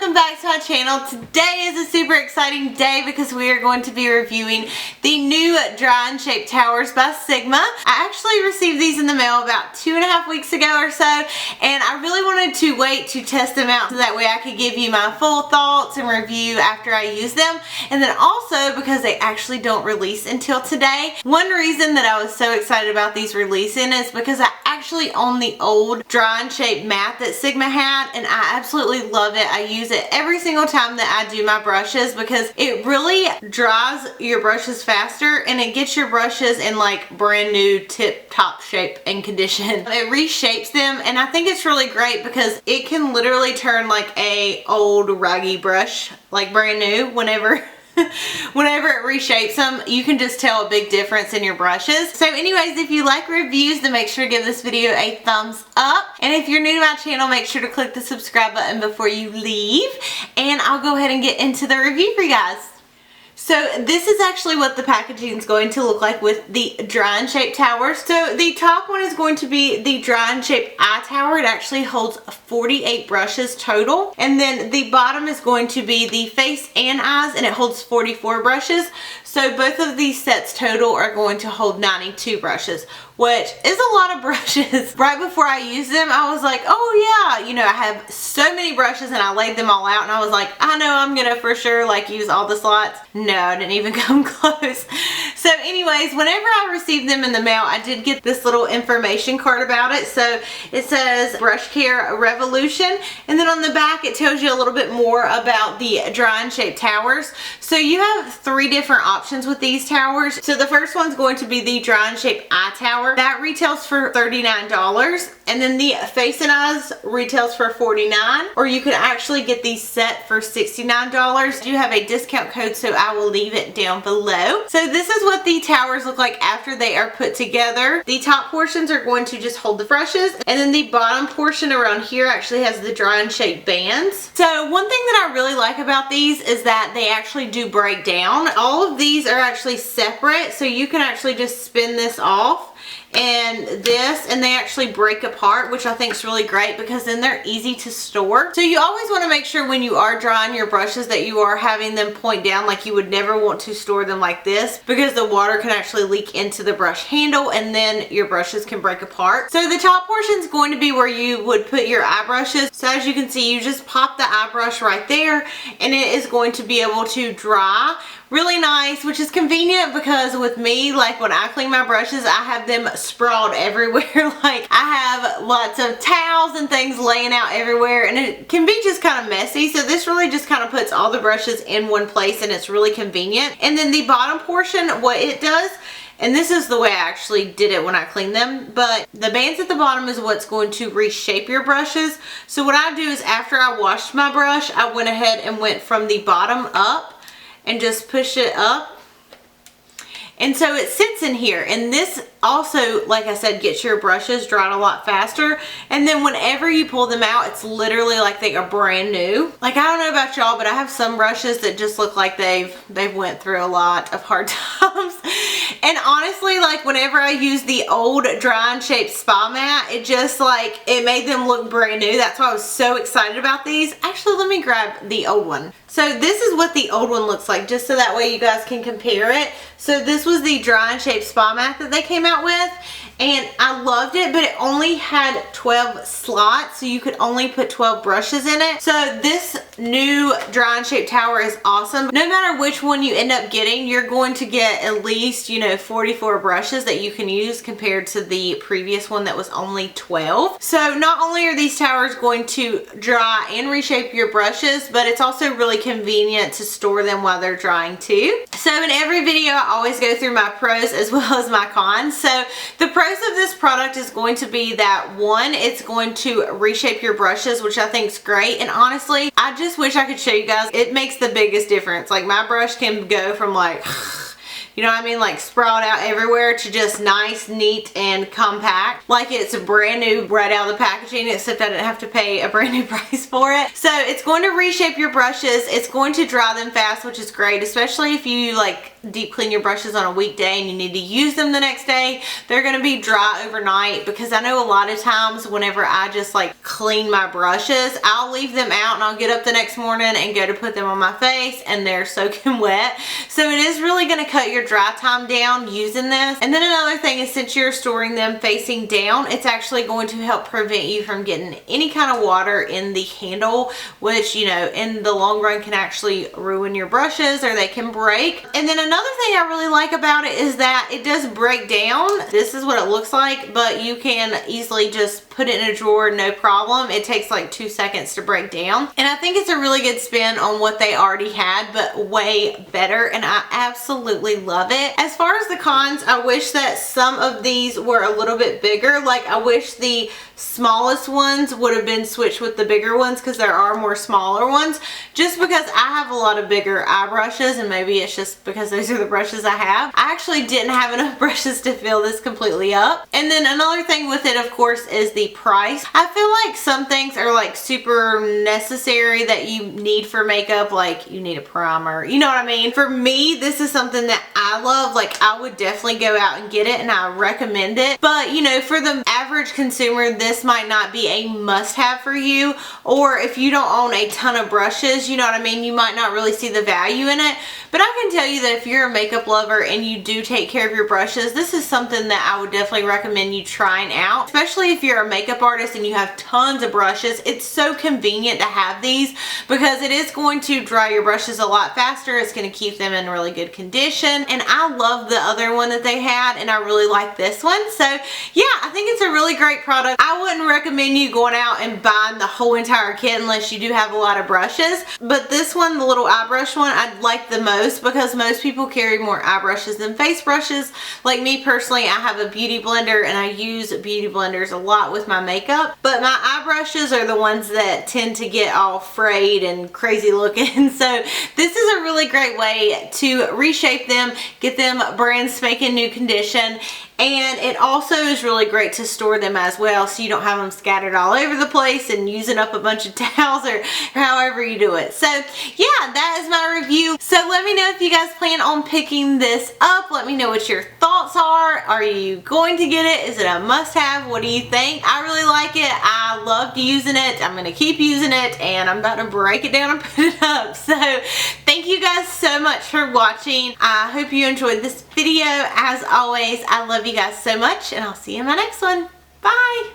welcome back to my channel. Today is a super exciting day because we are going to be reviewing the new dry and shape towers by Sigma. I actually received these in the mail about 2.5 weeks ago or so, and I really wanted to wait to test them out so that way I could give you my full thoughts and review after I use them. And then also because they actually don't release until today. One reason that I was so excited about these releasing is because I actually own the old dry and shape mat that Sigma had, and I absolutely love it. I use it every single time that I do my brushes because it really dries your brushes faster and it gets your brushes in like brand new tip top shape and condition. It reshapes them, and I think it's really great because it can literally turn like a old raggy brush like brand new whenever whenever it reshapes them. You can just tell a big difference in your brushes. So anyways, if you like reviews, then make sure to give this video a thumbs up. And if you're new to my channel, make sure to click the subscribe button before you leave. And I'll go ahead and get into the review for you guys. So this is actually what the packaging is going to look like with the dry and shape towers. So the top one is going to be the dry and shape eye tower. It actually holds 48 brushes total. And then the bottom is going to be the face and eyes, and it holds 44 brushes. So both of these sets total are going to hold 92 brushes, which is a lot of brushes. Right before I used them, I was like, oh yeah, you know, I have so many brushes, and I laid them all out and I was like, I know I'm gonna for sure like use all the slots. No, I didn't even come close. So anyways, whenever I received them in the mail, I did get this little information card about it. So it says brush care revolution, and then on the back it tells you a little bit more about the dry and shape towers. So you have 3 different options with these towers. So the first one's going to be the dry and shape eye tower. That retails for $39, and then the face and eyes retails for $49, or you could actually get these set for $69. I do have a discount code, so I will leave it down below. So this is what the towers look like after they are put together. The top portions are going to just hold the brushes, and then the bottom portion around here actually has the dry and shape bands. So one thing that I really like about these is that they actually do break down. All of these are actually separate, so you can actually just spin this off and this, and they actually break apart, which I think is really great because then they're easy to store. So you always want to make sure when you are drying your brushes that you are having them point down. Like you would never want to store them like this because the water can actually leak into the brush handle and then your brushes can break apart. So the top portion is going to be where you would put your eye brushes. So as you can see, you just pop the eye brush right there and it is going to be able to dry really nice, which is convenient because with me, like when I clean my brushes, I have them sprawled everywhere. Like I have lots of towels and things laying out everywhere, and it can be just kind of messy. So this really just kind of puts all the brushes in one place, and it's really convenient. And then the bottom portion, what it does, and this is the way I actually did it when I cleaned them, but the bands at the bottom is what's going to reshape your brushes. So what I do is after I washed my brush, I went ahead and went from the bottom up and just push it up, and so it sits in here. And this also, like I said, gets your brushes dried a lot faster, and then whenever you pull them out, it's literally like they are brand new. Like I don't know about y'all, but I have some brushes that just look like they've went through a lot of hard times. And honestly, like whenever I use the old dry and shape spa mat, it just like, it made them look brand new. That's why I was so excited about these. Actually, let me grab the old one. So this is what the old one looks like, just so that way you guys can compare it. So this was the dry and shape spa mat that they came out with, and I loved it, but it only had 12 slots, so you could only put 12 brushes in it. So this new dry and shape tower is awesome. No matter which one you end up getting, you're going to get at least, you know, 44 brushes that you can use compared to the previous one that was only 12. So not only are these towers going to dry and reshape your brushes, but it's also really convenient to store them while they're drying too. So in every video, I always go through my pros as well as my cons. So the pros of this product is going to be that, one, it's going to reshape your brushes, which I think is great. And honestly, I just wish I could show you guys. It makes the biggest difference. Like my brush can go from like you know what I mean, like sprout out everywhere, to just nice, neat, and compact, like it's brand new right out of the packaging, except I didn't have to pay a brand new price for it. So it's going to reshape your brushes. It's going to dry them fast, which is great, especially if you like deep clean your brushes on a weekday and you need to use them the next day. They're going to be dry overnight, because I know a lot of times whenever I just like clean my brushes, I'll leave them out and I'll get up the next morning and go to put them on my face and they're soaking wet. So it is really going to cut your dry time down using this. And then another thing is, since you're storing them facing down, it's actually going to help prevent you from getting any kind of water in the handle, which, you know, in the long run can actually ruin your brushes, or they can break. And then another thing I really like about it is that it does break down. This is what it looks like, but you can easily just put it in a drawer, no problem. It takes like 2 seconds to break down. And I think it's a really good spin on what they already had, but way better, and I absolutely love it. As far as the cons, I wish that some of these were a little bit bigger. Like, I wish the smallest ones would have been switched with the bigger ones, because there are more smaller ones, just because I have a lot of bigger eye brushes, and maybe it's just because those are the brushes I have. I actually didn't have enough brushes to fill this completely up. And then another thing with it, of course, is the price. I feel like some things are like super necessary that you need for makeup, like you need a primer, you know what I mean? For me, this is something that I love. Like, I would definitely go out and get it, and I recommend it. But you know, for the average consumer, this might not be a must-have for you, or if you don't own a ton of brushes, you know what I mean, you might not really see the value in it. But I can tell you that if you're a makeup lover and you do take care of your brushes, this is something that I would definitely recommend you trying out. Especially if you're a makeup artist and you have tons of brushes, it's so convenient to have these, because it is going to dry your brushes a lot faster. It's going to keep them in really good condition. And I love the other one that they had, and I really like this one. So yeah, I think it's a really great product. I wouldn't recommend you going out and buying the whole entire kit unless you do have a lot of brushes. But this one, the little eye brush one, I like the most, because most people carry more eye brushes than face brushes. Like me personally, I have a beauty blender, and I use beauty blenders a lot with my makeup, but my eye brushes are the ones that tend to get all frayed and crazy looking. So this is a really great way to reshape them, get them brand spanking new condition. And it also is really great to store them as well, so you don't have them scattered all over the place and using up a bunch of towels, or however you do it. So yeah, that is my review. So let me know if you guys plan on picking this up. Let me know what your thoughts are. Are you going to get it? Is it a must-have? What do you think? I really like it. I loved using it. I'm going to keep using it, and I'm about to break it down and put it up. So thank you guys so much for watching. I hope you enjoyed this video. As always, I love you guys so much, and I'll see you in my next one. Bye!